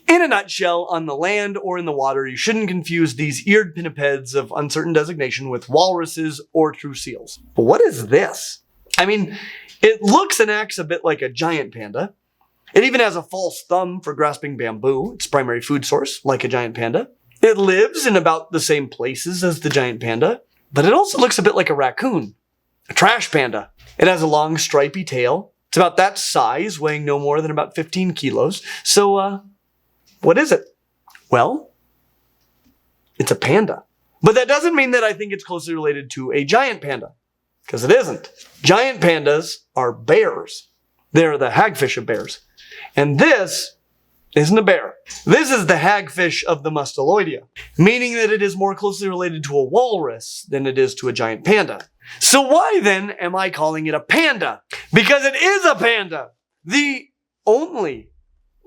In a nutshell, on the land or in the water, you shouldn't confuse these eared pinnipeds of uncertain designation with walruses or true seals. But what is this? I mean, it looks and acts a bit like a giant panda. It even has a false thumb for grasping bamboo, its primary food source, like a giant panda. It lives in about the same places as the giant panda, but it also looks a bit like a raccoon, a trash panda. It has a long stripy tail. It's about that size, weighing no more than about 15 kilos. So, what is it? Well, it's a panda. But that doesn't mean that I think it's closely related to a giant panda, because it isn't. Giant pandas are bears. They're the hagfish of bears. And this isn't a bear. This is the hagfish of the Musteloidea, meaning that it is more closely related to a walrus than it is to a giant panda. So why then am I calling it a panda? Because it is a panda! The only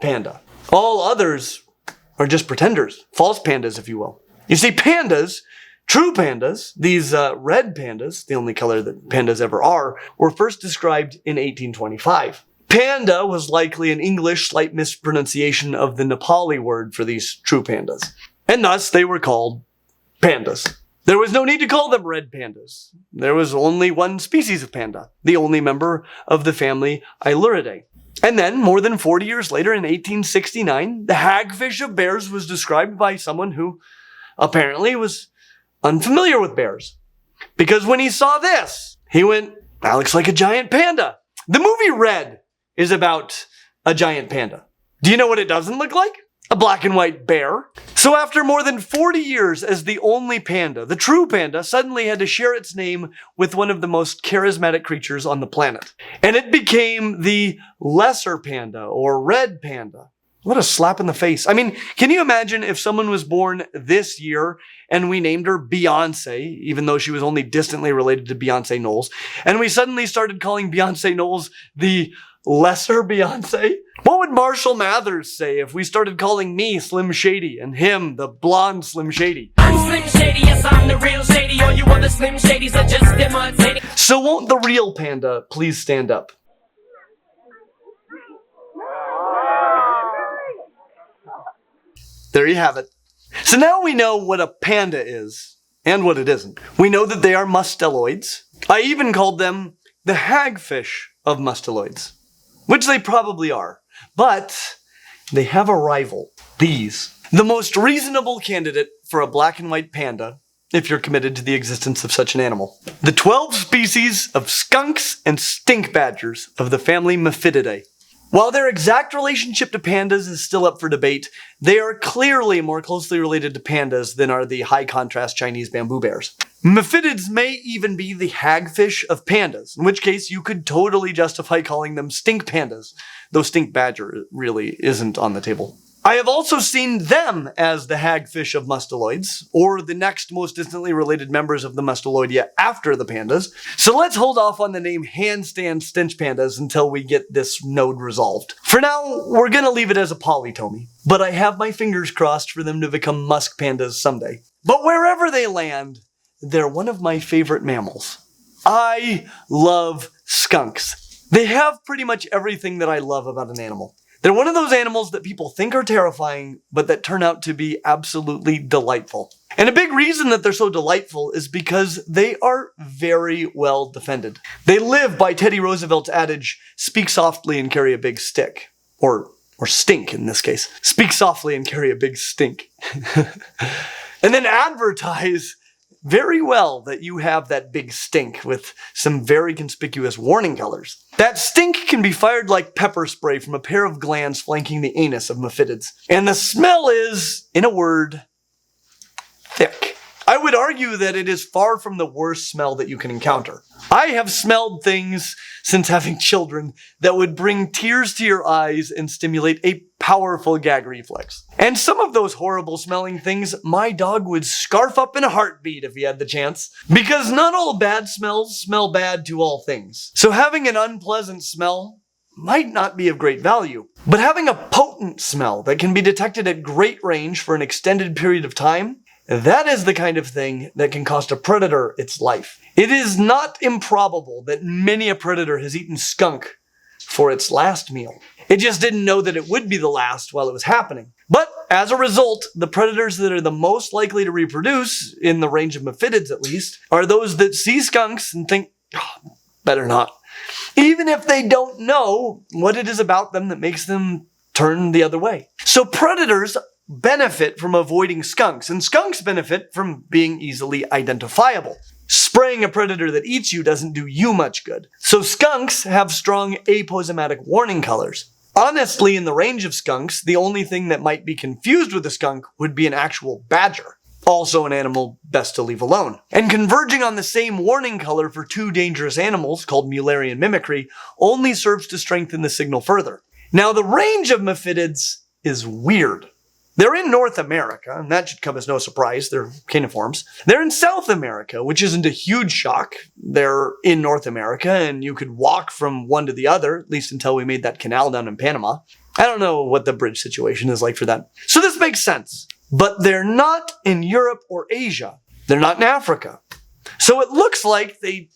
panda. All others are just pretenders, false pandas if you will. You see, pandas, true pandas, these red pandas, the only color that pandas ever are, were first described in 1825. Panda was likely an English slight mispronunciation of the Nepali word for these true pandas. And thus they were called pandas. There was no need to call them red pandas. There was only one species of panda, the only member of the family Ailuridae. And then, more than 40 years later, in 1869, the hagfish of bears was described by someone who apparently was unfamiliar with bears. Because when he saw this, he went, that looks like a giant panda. The movie Red is about a giant panda. Do you know what it doesn't look like? A black and white bear. So after more than 40 years as the only panda, the true panda suddenly had to share its name with one of the most charismatic creatures on the planet. And it became the lesser panda, or red panda. What a slap in the face. I mean, can you imagine if someone was born this year and we named her Beyonce, even though she was only distantly related to Beyonce Knowles, and we suddenly started calling Beyonce Knowles the lesser Beyonce? What would Marshall Mathers say if we started calling me Slim Shady and him the blonde Slim Shady? I'm Slim Shady, yes I'm the real Shady. All you other Slim Shadys are just imitating. So won't the real panda please stand up? There you have it. So now we know what a panda is and what it isn't. We know that they are musteloids. I even called them the hagfish of musteloids, which they probably are. But they have a rival. These. The most reasonable candidate for a black and white panda, if you're committed to the existence of such an animal. The 12 species of skunks and stink badgers of the family Mephididae. While their exact relationship to pandas is still up for debate, they are clearly more closely related to pandas than are the high-contrast Chinese bamboo bears. Mephidids may even be the hagfish of pandas, in which case you could totally justify calling them stink pandas, though stink badger really isn't on the table. I have also seen them as the hagfish of mustelids, or the next most distantly related members of the Mustelidia after the pandas, so let's hold off on the name handstand stench pandas until we get this node resolved. For now, we're gonna leave it as a polytomy, but I have my fingers crossed for them to become musk pandas someday. But wherever they land, they're one of my favorite mammals. I love skunks. They have pretty much everything that I love about an animal. They're one of those animals that people think are terrifying, but that turn out to be absolutely delightful. And a big reason that they're so delightful is because they are very well defended. They live by Teddy Roosevelt's adage, speak softly and carry a big stick. Or stink in this case. Speak softly and carry a big stink. And then advertise very well that you have that big stink with some very conspicuous warning colors. That stink can be fired like pepper spray from a pair of glands flanking the anus of Mephidids. And the smell is, in a word, thick. I would argue that it is far from the worst smell that you can encounter. I have smelled things since having children that would bring tears to your eyes and stimulate a powerful gag reflex. And some of those horrible smelling things my dog would scarf up in a heartbeat if he had the chance. Because not all bad smells smell bad to all things. So having an unpleasant smell might not be of great value. But having a potent smell that can be detected at great range for an extended period of time, that is the kind of thing that can cost a predator its life. It is not improbable that many a predator has eaten skunk for its last meal. It just didn't know that it would be the last while it was happening. But as a result, the predators that are the most likely to reproduce, in the range of Mephidids at least, are those that see skunks and think, oh, better not. Even if they don't know what it is about them that makes them turn the other way. So predators benefit from avoiding skunks, and skunks benefit from being easily identifiable. Spraying a predator that eats you doesn't do you much good. So skunks have strong aposematic warning colors. Honestly, in the range of skunks, the only thing that might be confused with a skunk would be an actual badger. Also an animal best to leave alone. And converging on the same warning color for two dangerous animals, called Mullerian mimicry, only serves to strengthen the signal further. Now the range of Mephidids is weird. They're in North America, and that should come as no surprise. They're caniforms. They're in South America, which isn't a huge shock. They're in North America, and you could walk from one to the other, at least until we made that canal down in Panama. I don't know what the bridge situation is like for that. So this makes sense. But they're not in Europe or Asia. They're not in Africa. So it looks like they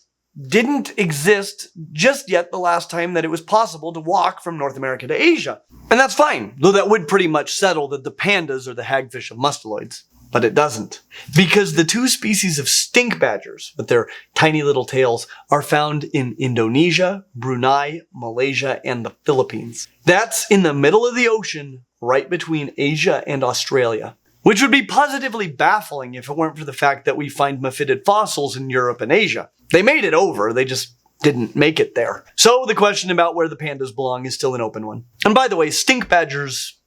didn't exist just yet the last time that it was possible to walk from North America to Asia. And that's fine, though that would pretty much settle that the pandas are the hagfish of mustelids. But it doesn't. Because the two species of stink badgers, with their tiny little tails, are found in Indonesia, Brunei, Malaysia, and the Philippines. That's in the middle of the ocean, right between Asia and Australia. Which would be positively baffling if it weren't for the fact that we find Mephidid fossils in Europe and Asia. They made it over, they just didn't make it there. So the question about where the pandas belong is still an open one. And by the way, stink badgers,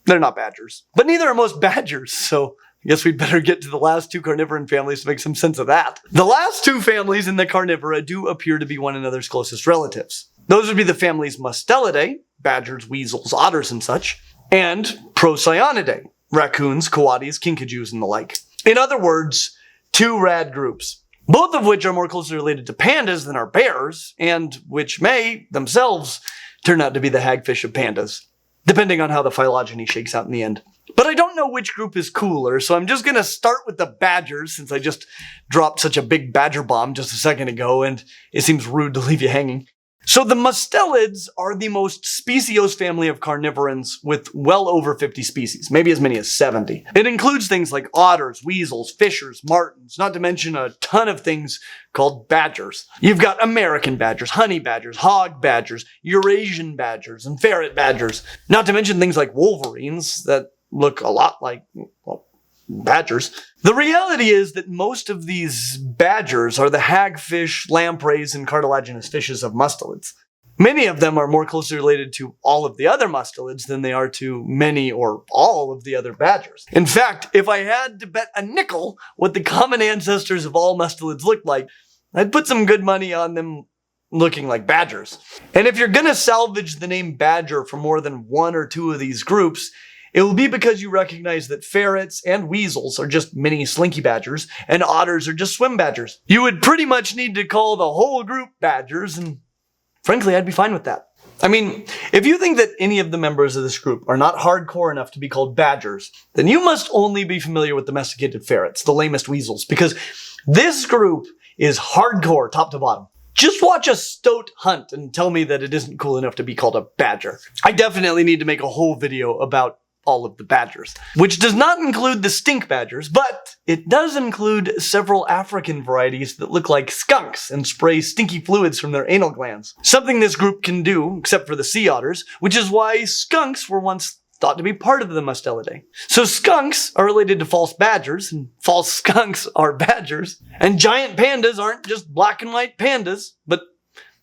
they're not badgers. But neither are most badgers, so I guess we'd better get to the last two carnivoran families to make some sense of that. The last two families in the Carnivora do appear to be one another's closest relatives. Those would be the families Mustelidae, badgers, weasels, otters, and such, and procyonidae, raccoons, coatis, kinkajous, and the like. In other words, two rad groups, both of which are more closely related to pandas than are bears, and which may, themselves, turn out to be the hagfish of pandas, depending on how the phylogeny shakes out in the end. But I don't know which group is cooler, so I'm just gonna start with the badgers, since I just dropped such a big badger bomb just a second ago, and it seems rude to leave you hanging. So the Mustelids are the most speciose family of carnivorans with well over 50 species, maybe as many as 70. It includes things like otters, weasels, fishers, martens, not to mention a ton of things called badgers. You've got American badgers, honey badgers, hog badgers, Eurasian badgers, and ferret badgers. Not to mention things like wolverines that look a lot like, well, badgers. The reality is that most of these badgers are the hagfish, lampreys, and cartilaginous fishes of mustelids. Many of them are more closely related to all of the other mustelids than they are to many or all of the other badgers. In fact, if I had to bet a nickel what the common ancestors of all mustelids looked like, I'd put some good money on them looking like badgers. And if you're gonna salvage the name badger from more than one or two of these groups, it will be because you recognize that ferrets and weasels are just mini slinky badgers, and otters are just swim badgers. You would pretty much need to call the whole group badgers, and frankly, I'd be fine with that. I mean, if you think that any of the members of this group are not hardcore enough to be called badgers, then you must only be familiar with domesticated ferrets, the lamest weasels, because this group is hardcore top to bottom. Just watch a stoat hunt and tell me that it isn't cool enough to be called a badger. I definitely need to make a whole video about all of the badgers, which does not include the stink badgers, but it does include several African varieties that look like skunks and spray stinky fluids from their anal glands. Something this group can do, except for the sea otters, which is why skunks were once thought to be part of the Mustelidae. So skunks are related to false badgers, and false skunks are badgers, and giant pandas aren't just black and white pandas, but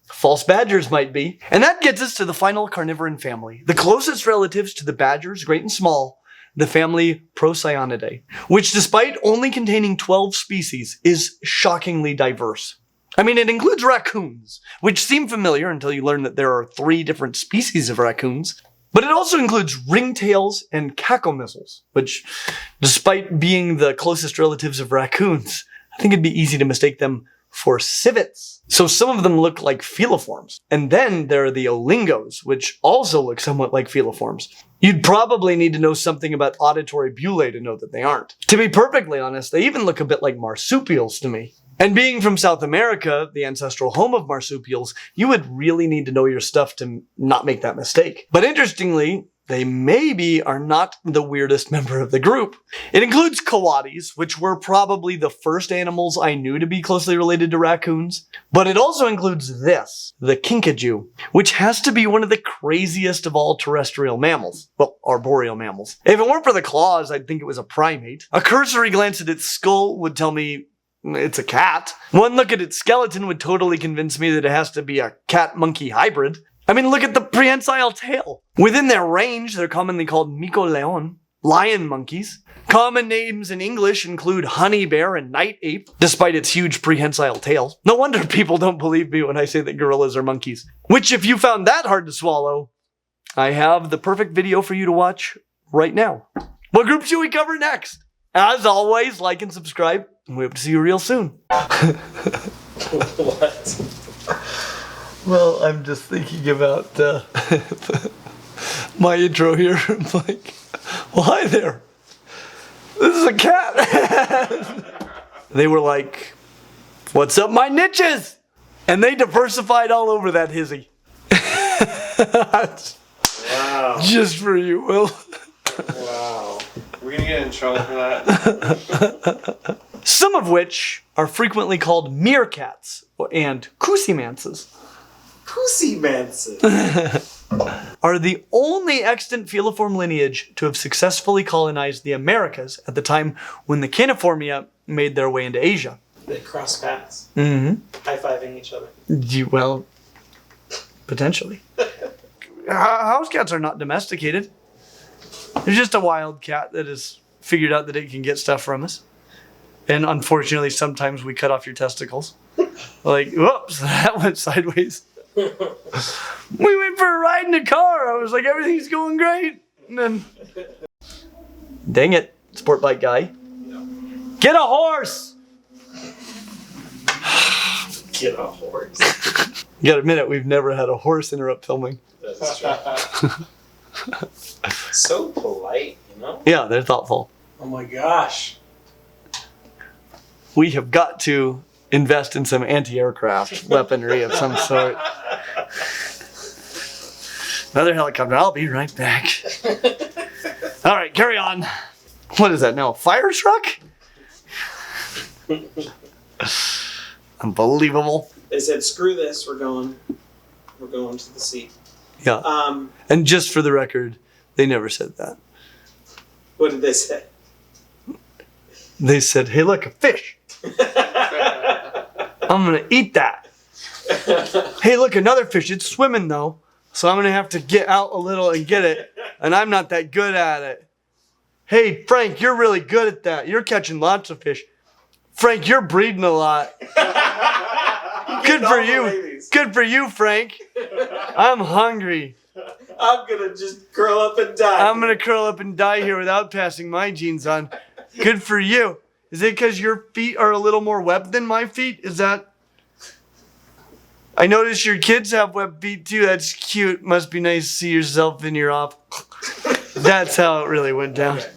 false badgers might be. And that gets us to the final carnivoran family. The closest relatives to the badgers, great and small, the family Procyonidae, which despite only containing 12 species, is shockingly diverse. I mean, it includes raccoons, which seem familiar until you learn that there are 3 different species of raccoons. But it also includes ringtails and cacomissals, which, despite being the closest relatives of raccoons, I think it'd be easy to mistake them for civets. So some of them look like feliforms. And then there are the olingos, which also look somewhat like feliforms. You'd probably need to know something about auditory bullae to know that they aren't. To be perfectly honest, they even look a bit like marsupials to me. And being from South America, the ancestral home of marsupials, you would really need to know your stuff to not make that mistake. But interestingly, they maybe are not the weirdest member of the group. It includes coatis, which were probably the first animals I knew to be closely related to raccoons. But it also includes this, the kinkajou, which has to be one of the craziest of all terrestrial mammals. Well, arboreal mammals. If it weren't for the claws, I'd think it was a primate. A cursory glance at its skull would tell me it's a cat. One look at its skeleton would totally convince me that it has to be a cat-monkey hybrid. I mean, look at the prehensile tail. Within their range, they're commonly called mico-leon, lion monkeys. Common names in English include honey bear and night ape, despite its huge prehensile tail. No wonder people don't believe me when I say that gorillas are monkeys. Which, if you found that hard to swallow, I have the perfect video for you to watch right now. What group should we cover next? As always, like and subscribe, and we hope to see you real soon. What? Well, I'm just thinking about my intro here. I'm like, well, hi there. This is a cat. They were like, what's up, my niches? And they diversified all over that hizzy. Wow. Just for you, Will. Wow. We're gonna get in trouble for that. Some of which are frequently called meerkats and cusimanses. Pussy-mances. Are the only extant feliform lineage to have successfully colonized the Americas at the time when the Caniformia made their way into Asia. They cross paths. Mm-hmm. High-fiving each other. Well, potentially. House cats are not domesticated. They're just a wild cat that has figured out that it can get stuff from us. And unfortunately, sometimes we cut off your testicles. Like, whoops, that went sideways. We went for a ride in a car. I was like, everything's going great. And then, dang it, sport bike guy. Get a horse! Get a horse. You gotta admit it, we've never had a horse interrupt filming. That's true. So polite, you know? Yeah, they're thoughtful. Oh my gosh. We have got to invest in some anti-aircraft weaponry of some sort. Another helicopter. I'll be right back. All right, carry on. What is that now? A fire truck? Unbelievable. They said, screw this, we're going to the sea. Yeah. And just for the record, they never said that. What did they say? They said, hey, look, a fish. I'm going to eat that. Hey, look, another fish. It's swimming, though. So I'm going to have to get out a little and get it. And I'm not that good at it. Hey, Frank, you're really good at that. You're catching lots of fish. Frank, you're breeding a lot. Good for you. Good for you, Frank. I'm hungry. I'm going to just curl up and die. I'm going to curl up and die here without passing my genes on. Good for you. Is it because your feet are a little more webbed than my feet? Is that... I notice your kids have webbed feet too. That's cute. Must be nice to see yourself in your off. That's how it really went down. Okay.